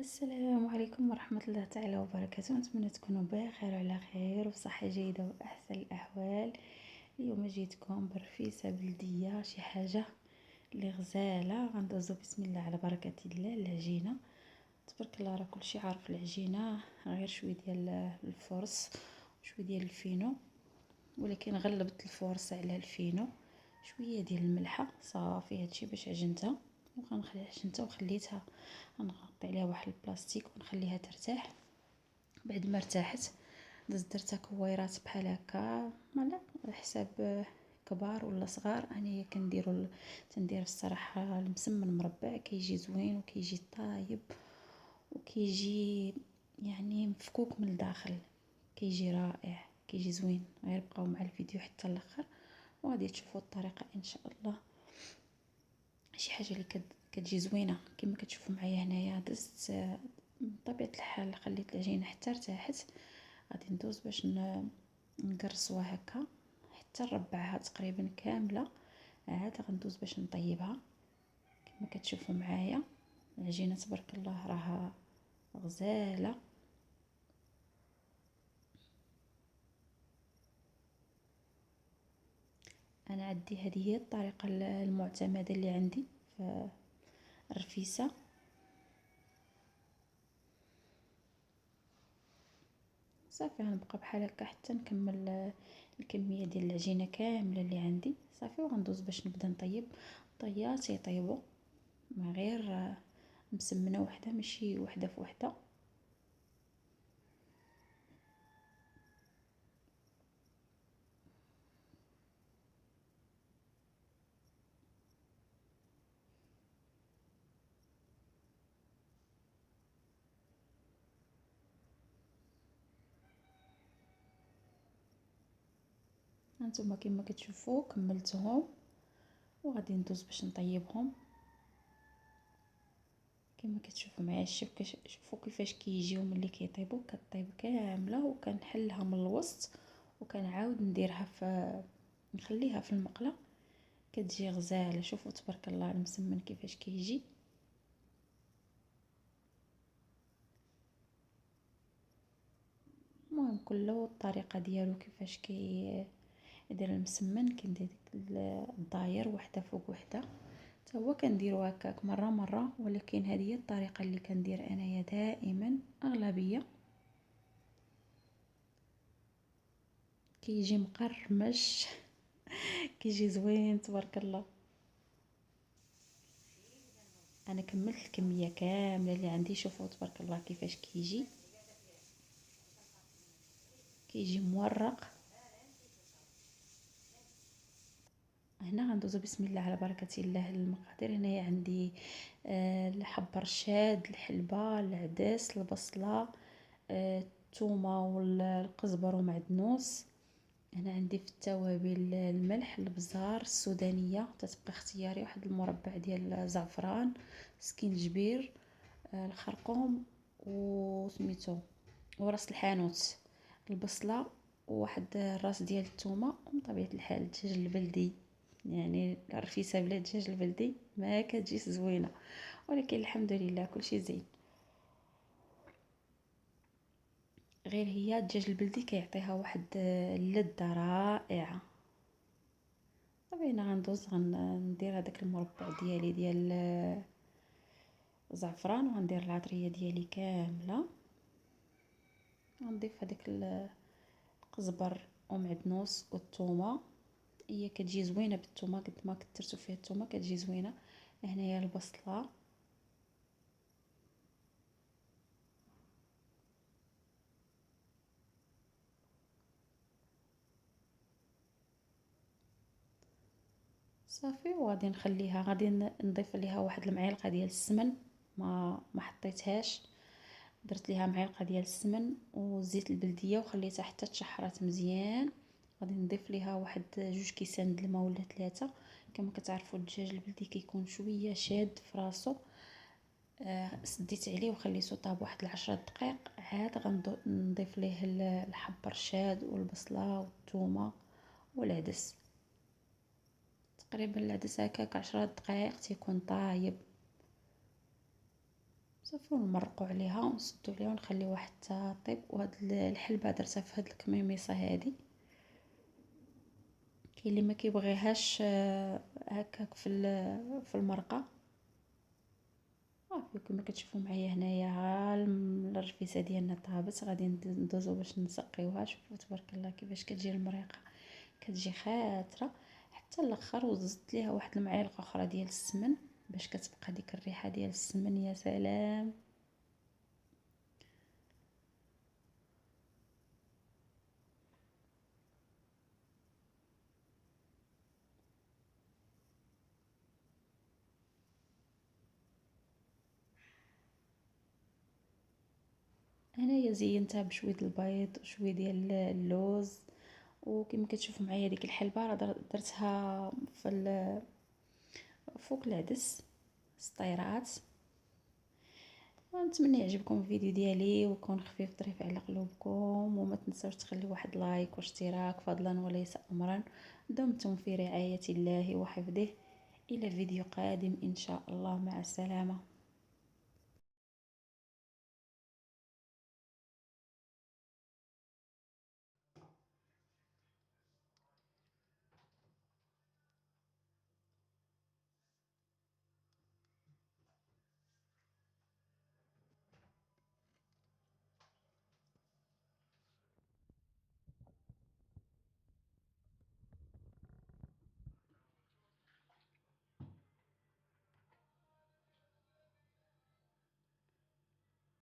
السلام عليكم ورحمة الله تعالى وبركاته. نتمنى تكونوا بخير وعلى خير وصحة جيدة وأحسن الأحوال. اليوم جيتكم برفيسة بلدية، شي حاجة اللي غزالة. غندوزو بسم الله على بركة الله العجينة. تبارك الله، راه كلشي عارف العجينة، غير شوية ديال الفرص وشوية ديال الفينو، ولكن غلبت الفرص على الفينو. شوية ديال الملحة صافي، هادشي باش عجنتها. وغنخلي عجنتها وخليتها، غنغطي عليها واحد البلاستيك ونخليها ترتاح. بعد ما ارتاحت درتها كويرات بحال هكا، على حساب كبار ولا صغار. انايا تندير الصراحه المسمن مربع، كيجي زوين وكيجي طايب وكيجي يعني مفكوك من الداخل، كيجي رائع، كيجي زوين. غير بقاو مع الفيديو حتى الاخر وغادي تشوفوا الطريقه ان شاء الله. شي حاجه اللي كتجي زوينه كما كتشوفوا معايا هنايا. دزت بطبيعه الحال خليت العجينه حتى ارتاحت. غادي ندوز باش نقرصوها هكا حتى نربعها تقريبا كامله. عاد غندوز باش نطيبها. كما كتشوفوا معايا العجينه تبارك الله راها غزاله. انا عندي هذه هي الطريقه المعتمده اللي عندي في الرفيسه. صافي غنبقى بحال هكا حتى نكمل الكميه ديال العجينه كامله اللي عندي. صافي وغندوز باش نبدا نطيب. طيات يطيبوا ما غير مسمنه وحده، ماشي وحده في وحده. هانتوما كما كتشوفوا كملتهم وغادي ندوز باش نطيبهم. كما كتشوفوا معايا شوفوا كيفاش كيجيو ملي كيطيبوا. كطيب كامله وكنحلها من الوسط وكنعاود نديرها نخليها في المقله. كتجي غزاله. شوفوا تبارك الله المسمن كيفاش كيجي. المهم كله الطريقه ديالو كيفاش يدير المسمن. كندير الداير وحده فوق وحده، حتى هو كنديرو هكاك مره، ولكن هذه هي الطريقه اللي كندير انايا دائما اغلبيه. كيجي مقرمش كيجي زوين تبارك الله. انا كملت الكميه كامله اللي عندي. شوفوا تبارك الله كيفاش كيجي مورق. هنا غندوزو بسم الله على بركه الله المقادير. هنايا عندي الحب رشاد، الحلبه، العدس، البصله، الثومه والقزبر ومعدنوس. هنا عندي في التوابل الملح، البزار، السودانيه تتبقى اختياري، واحد المربع ديال الزعفران، سكينجبير، الخرقوم وسميتو وراس الحانوت، البصله، وواحد الراس ديال الثومه. ومن طبيعه الحال الدجاج البلدي، يعني الرفيسه بلا الدجاج البلدي ما كتجيش زوينه، ولكن الحمد لله كلشي زين. غير هي الدجاج البلدي كيعطيها واحد اللذه رائعه. صافي هنا غندوز غندير هذاك المربع ديالي ديال الزعفران، وغندير العطريه ديالي كامله. غنضيف هذاك القزبر ومعدنوس والثومه. هي كتجي زوينه بالثومه، قد ما كثرتو فيها الثومه كتجي زوينه. هنايا البصله، صافي وغادي نخليها. غادي نضيف ليها واحد المعلقه ديال السمن، ما حطيتهاش. درت ليها معلقه ديال السمن وزيت البلديه وخليتها حتى تشحرات مزيان. غادي نضيف ليها واحد 2 كيسان د الماء ولا 3. كما كتعرفوا الدجاج البلدي كيكون شويه شاد في راسو. سديت عليه وخليته طاب واحد 10 دقائق. عاد غنضيف ليه الحب رشاد والبصله والثومه والعدس. تقريبا العدس هكاك 10 دقائق تيكون طايب. صافي ونمرقوا عليها ونسدوا عليها ونخليوها حتى طيب. وهاد الحلبة درتها في هاد الكميميصه هادي. كاين اللي ما كيبغيهاش هكاك في المرقه. صافي كما كتشوفوا معايا هنايا ها الرفيسه ديالنا طابت، غادي ندوزو باش نسقيوها. شوفوا تبارك الله كيفاش كتجي المريقه، كتجي خاطره حتى الاخر. وزدت ليها واحد المعلقه اخرى ديال السمن باش كتبقى ديك الريحه ديال السمن. يا سلام. هنايا زينتها بشويه البيض وشويه ديال اللوز. وكما كتشوفوا معايا ديك الحلبه راه درتها فوق العدس سطيرات. نتمنى يعجبكم الفيديو ديالي ويكون خفيف ظريف على قلوبكم، وما تنسوش تخليوا واحد لايك واشتراك فضلا وليس امرا. دمتم في رعاية الله وحفظه. الى فيديو قادم ان شاء الله، مع السلامة.